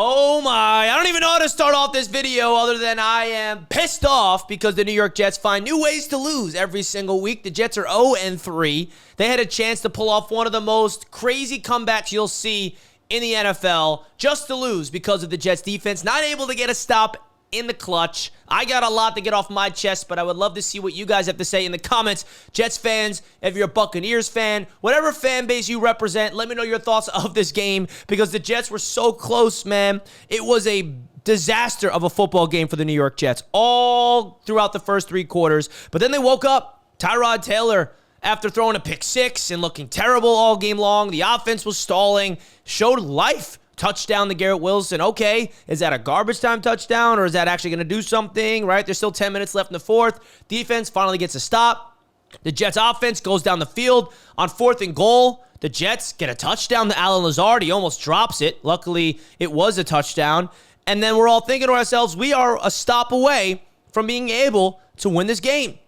Oh my, I don't even know how to start off this video other than I am pissed off because the New York Jets find new ways to lose every single week. The Jets are 0-3. They had a chance to pull off one of the most crazy comebacks you'll see in the NFL just to lose because of the Jets defense. Not able to get a stop in the clutch. I got a lot to get off my chest, but I would love to see what you guys have to say in the comments. Jets fans, if you're a Buccaneers fan, whatever fan base you represent, let me know your thoughts of this game because the Jets were so close, man. It was a disaster of a football game for the New York Jets all throughout the first three quarters, but then they woke up. Tyrod Taylor, after throwing a pick six and looking terrible all game long, the offense was stalling, showed life. Touchdown to Garrett Wilson. Okay, is that a garbage time touchdown or is that actually going to do something, right? There's still 10 minutes left in the fourth. Defense finally gets a stop. The Jets offense goes down the field on 4th and goal. The Jets get a touchdown to Allen Lazard. He almost drops it. Luckily, it was a touchdown. And then we're all thinking to ourselves, we are a stop away from being able to win this game.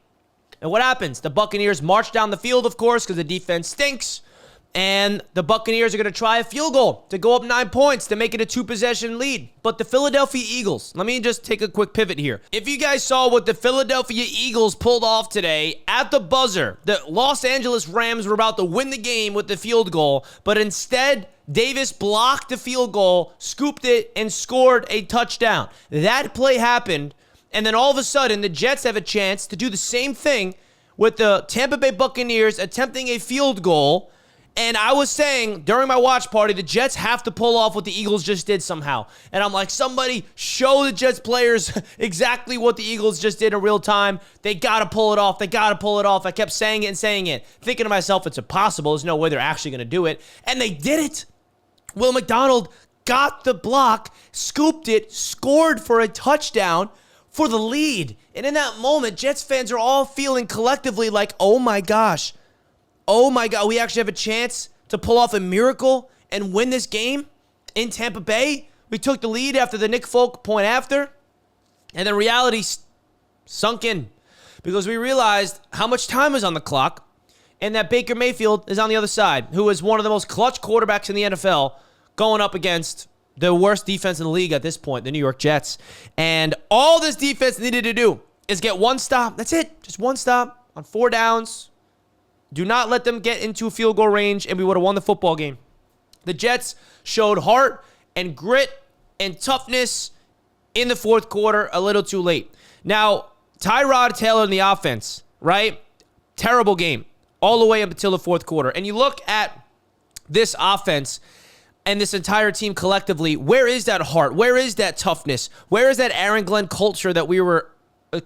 And what happens? The Buccaneers march down the field, of course, because the defense stinks. And the Buccaneers are going to try a field goal to go up 9 points to make it a 2-possession lead. But the Philadelphia Eagles, let me just take a quick pivot here. If you guys saw what the Philadelphia Eagles pulled off today at the buzzer, the Los Angeles Rams were about to win the game with the field goal, but instead, Davis blocked the field goal, scooped it, and scored a touchdown. That play happened, and then all of a sudden, the Jets have a chance to do the same thing with the Tampa Bay Buccaneers attempting a field goal. And I was saying during my watch party, the Jets have to pull off what the Eagles just did somehow. And I'm like, somebody show the Jets players exactly what the Eagles just did in real time. They got to pull it off. They got to pull it off. I kept saying it and saying it, thinking to myself, it's impossible. There's no way they're actually going to do it. And they did it. Will McDonald got the block, scooped it, scored for a touchdown for the lead. And in that moment, Jets fans are all feeling collectively like, oh my gosh. Oh my God, we actually have a chance to pull off a miracle and win this game in Tampa Bay. We took the lead after the Nick Folk point after, and then reality sunk in because we realized how much time was on the clock and that Baker Mayfield is on the other side, who is one of the most clutch quarterbacks in the NFL going up against the worst defense in the league at this point, the New York Jets. And all this defense needed to do is get one stop. That's it. Just one stop on 4 downs. Do not let them get into field goal range, and we would have won the football game. The Jets showed heart and grit and toughness in the fourth quarter a little too late. Now, Tyrod Taylor in the offense, right? Terrible game all the way up until the fourth quarter. And you look at this offense and this entire team collectively, where is that heart? Where is that toughness? Where is that Aaron Glenn culture that we were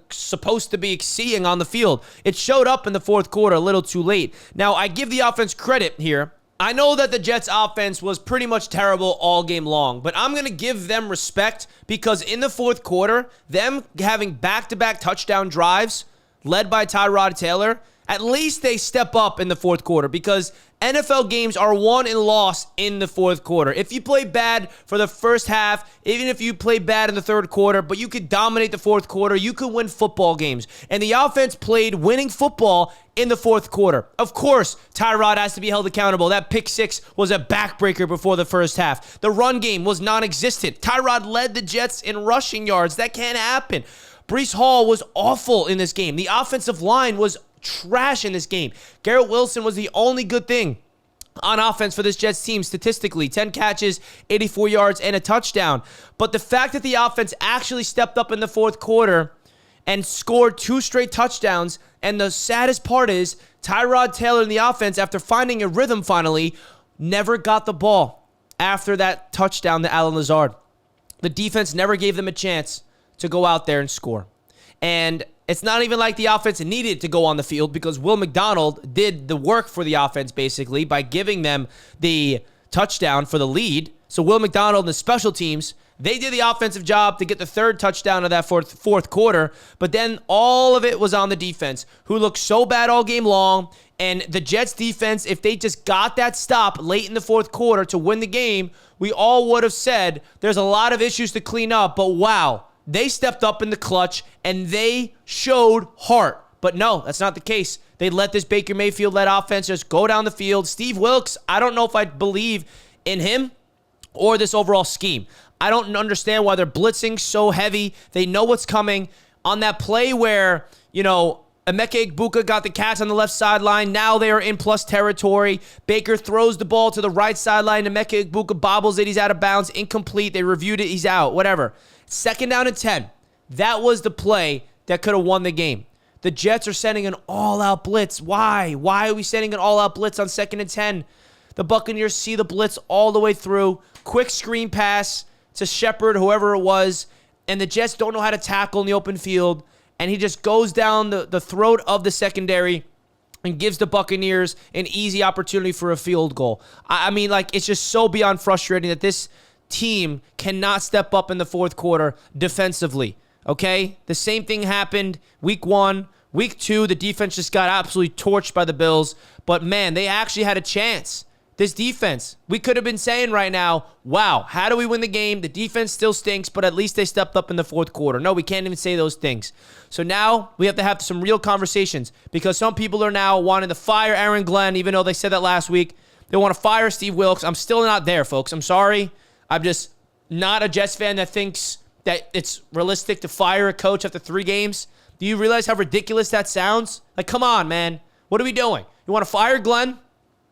supposed to be seeing on the field? It showed up in the fourth quarter a little too late. Now, I give the offense credit here. I know that the Jets offense was pretty much terrible all game long, but I'm going to give them respect because in the fourth quarter, them having back-to-back touchdown drives led by Tyrod Taylor, at least they step up in the fourth quarter because NFL games are won and lost in the fourth quarter. If you play bad for the first half, even if you play bad in the third quarter, but you could dominate the fourth quarter, you could win football games. And the offense played winning football in the fourth quarter. Of course, Tyrod has to be held accountable. That pick six was a backbreaker before the first half. The run game was non-existent. Tyrod led the Jets in rushing yards. That can't happen. Breece Hall was awful in this game. The offensive line was trash in this game. Garrett Wilson was the only good thing on offense for this Jets team statistically. 10 catches, 84 yards, and a touchdown. But the fact that the offense actually stepped up in the fourth quarter and scored 2 straight touchdowns, and the saddest part is Tyrod Taylor in the offense, after finding a rhythm finally, never got the ball after that touchdown to Allen Lazard. The defense never gave them a chance to go out there and score. And it's not even like the offense needed to go on the field because Will McDonald did the work for the offense basically by giving them the touchdown for the lead. So Will McDonald and the special teams, they did the offensive job to get the third touchdown of that fourth quarter. But then all of it was on the defense, who looked so bad all game long. And the Jets defense, if they just got that stop late in the fourth quarter to win the game, we all would have said there's a lot of issues to clean up. But wow. They stepped up in the clutch, and they showed heart. But no, that's not the case. They let this Baker Mayfield-led offense just go down the field. Steve Wilks, I don't know if I believe in him or this overall scheme. I don't understand why they're blitzing so heavy. They know what's coming. On that play where, Emeka Egbuka got the catch on the left sideline. Now they are in plus territory. Baker throws the ball to the right sideline. Emeka Egbuka bobbles it. He's out of bounds. Incomplete. They reviewed it. He's out. Whatever. 2nd down and 10. That was the play that could have won the game. The Jets are sending an all-out blitz. Why? Why are we sending an all-out blitz on 2nd and 10? The Buccaneers see the blitz all the way through. Quick screen pass to Shepard, whoever it was, and the Jets don't know how to tackle in the open field, and he just goes down the throat of the secondary and gives the Buccaneers an easy opportunity for a field goal. I mean, it's just so beyond frustrating that this team cannot step up in the 4th quarter defensively, okay? The same thing happened week 1. Week 2, the defense just got absolutely torched by the Bills, but, man, they actually had a chance. This defense, we could have been saying right now, wow, how do we win the game? The defense still stinks, but at least they stepped up in the 4th quarter. No, we can't even say those things. So now we have to have some real conversations because some people are now wanting to fire Aaron Glenn, even though they said that last week. They want to fire Steve Wilks. I'm still not there, folks. I'm sorry. I'm just not a Jets fan that thinks that it's realistic to fire a coach after 3 games. Do you realize how ridiculous that sounds? Come on, man. What are we doing? You want to fire Glenn?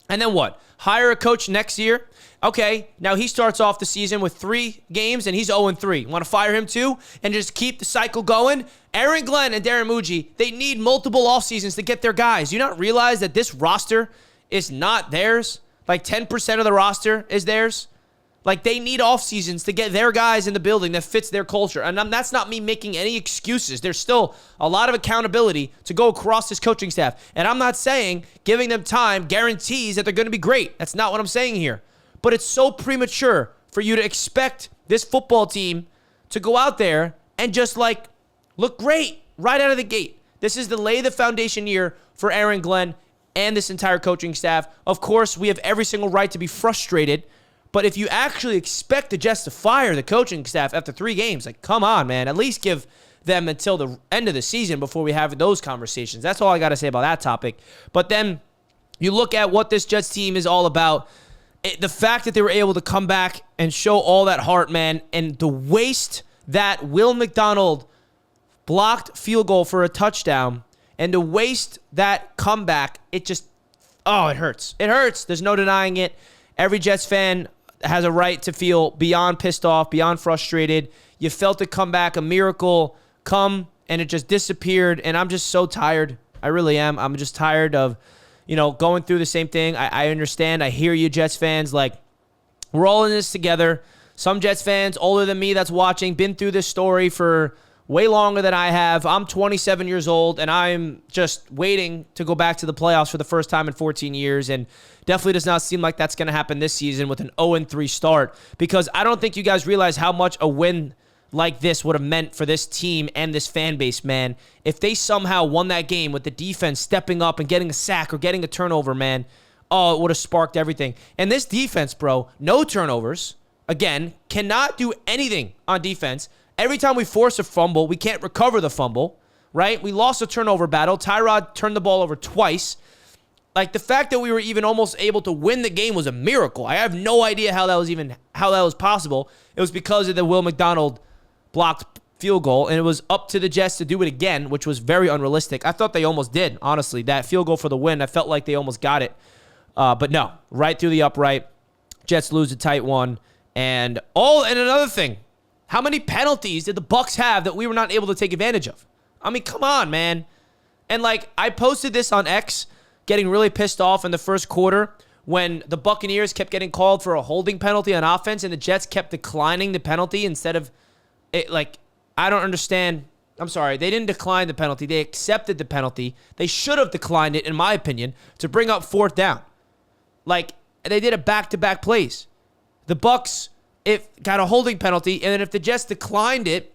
And then what? Hire a coach next year? Okay, now he starts off the season with 3 games, and he's 0-3. Want to fire him too and just keep the cycle going? Aaron Glenn and Darren Muji, they need multiple off seasons to get their guys. Do you not realize that this roster is not theirs? 10% of the roster is theirs? They need off seasons to get their guys in the building that fits their culture. And that's not me making any excuses. There's still a lot of accountability to go across this coaching staff. And I'm not saying giving them time guarantees that they're going to be great. That's not what I'm saying here. But it's so premature for you to expect this football team to go out there and just look great right out of the gate. This is the lay the foundation year for Aaron Glenn and this entire coaching staff. Of course, we have every single right to be frustrated. But if you actually expect the Jets to fire the coaching staff after 3 games, come on, man. At least give them until the end of the season before we have those conversations. That's all I got to say about that topic. But then you look at what this Jets team is all about. The fact that they were able to come back and show all that heart, man, and the waste that Will McDonald blocked field goal for a touchdown, and to waste that comeback, it hurts. It hurts. There's no denying it. Every Jets fan has a right to feel beyond pissed off, beyond frustrated. You felt it come back, a miracle come, and it just disappeared, and I'm just so tired. I really am. I'm just tired of, going through the same thing. I understand. I hear you, Jets fans. We're all in this together. Some Jets fans older than me that's watching, been through this story for way longer than I have. I'm 27 years old, and I'm just waiting to go back to the playoffs for the first time in 14 years, and definitely does not seem like that's going to happen this season with an 0-3 start, because I don't think you guys realize how much a win like this would have meant for this team and this fan base, man. If they somehow won that game with the defense stepping up and getting a sack or getting a turnover, man, it would have sparked everything. And this defense, bro, no turnovers, again, cannot do anything on defense. Every time we force a fumble, we can't recover the fumble, right? We lost a turnover battle. Tyrod turned the ball over twice. The fact that we were even almost able to win the game was a miracle. I have no idea how that was possible. It was because of the Will McDonald blocked field goal, and it was up to the Jets to do it again, which was very unrealistic. I thought they almost did, honestly. That field goal for the win, I felt like they almost got it. But no, right through the upright. Jets lose a tight one. And another thing, how many penalties did the Bucs have that we were not able to take advantage of? I mean, come on, man. And I posted this on X, getting really pissed off in the first quarter when the Buccaneers kept getting called for a holding penalty on offense and the Jets kept declining the penalty instead of it. I don't understand. I'm sorry. They didn't decline the penalty. They accepted the penalty. They should have declined it, in my opinion, to bring up 4th down. They did it back-to-back plays. The Bucs, got a holding penalty, and then if the Jets declined it,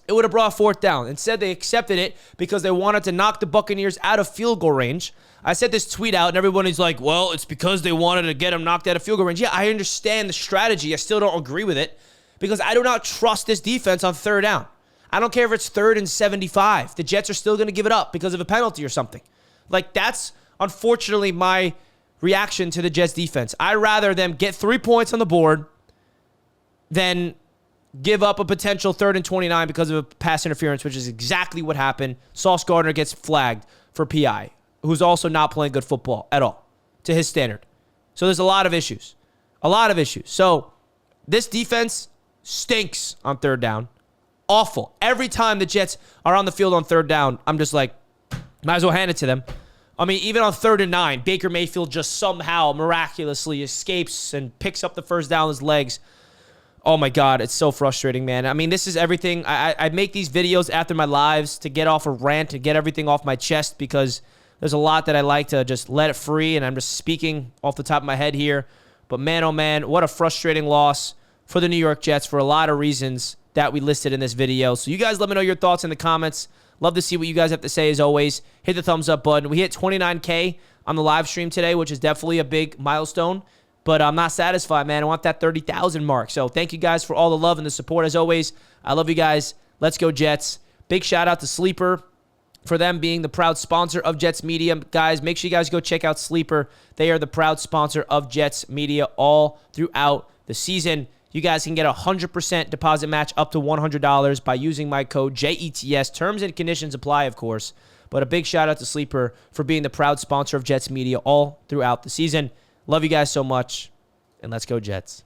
it would have brought 4th down. Instead, they accepted it because they wanted to knock the Buccaneers out of field goal range. I sent this tweet out, and everybody's like, well, it's because they wanted to get them knocked out of field goal range. Yeah, I understand the strategy. I still don't agree with it because I do not trust this defense on 3rd down. I don't care if it's 3rd and 75. The Jets are still going to give it up because of a penalty or something. That's, unfortunately, my reaction to the Jets defense. I'd rather them get 3 points on the board than give up a potential 3rd and 29 because of a pass interference, which is exactly what happened. Sauce Gardner gets flagged for PI, who's also not playing good football at all to his standard. So there's a lot of issues. A lot of issues. So this defense stinks on 3rd down. Awful. Every time the Jets are on the field on 3rd down, I'm just like, might as well hand it to them. I mean, even on 3rd and 9, Baker Mayfield just somehow miraculously escapes and picks up the first down with his legs. Oh, my God. It's so frustrating, man. I mean, this is everything. I make these videos after my lives to get off a rant, to get everything off my chest, because there's a lot that I like to just let it free, and I'm just speaking off the top of my head here. But, man, oh, man, what a frustrating loss for the New York Jets for a lot of reasons that we listed in this video. So you guys let me know your thoughts in the comments. Love to see what you guys have to say as always. Hit the thumbs up button. We hit 29K on the live stream today, which is definitely a big milestone. But I'm not satisfied, man. I want that 30,000 mark. So thank you guys for all the love and the support as always. I love you guys. Let's go Jets. Big shout out to Sleeper for them being the proud sponsor of Jets Media. Guys, make sure you guys go check out Sleeper. They are the proud sponsor of Jets Media all throughout the season. You guys can get a 100% deposit match up to $100 by using my code JETS. Terms and conditions apply, of course. But a big shout out to Sleeper for being the proud sponsor of Jets Media all throughout the season. Love you guys so much, and let's go Jets.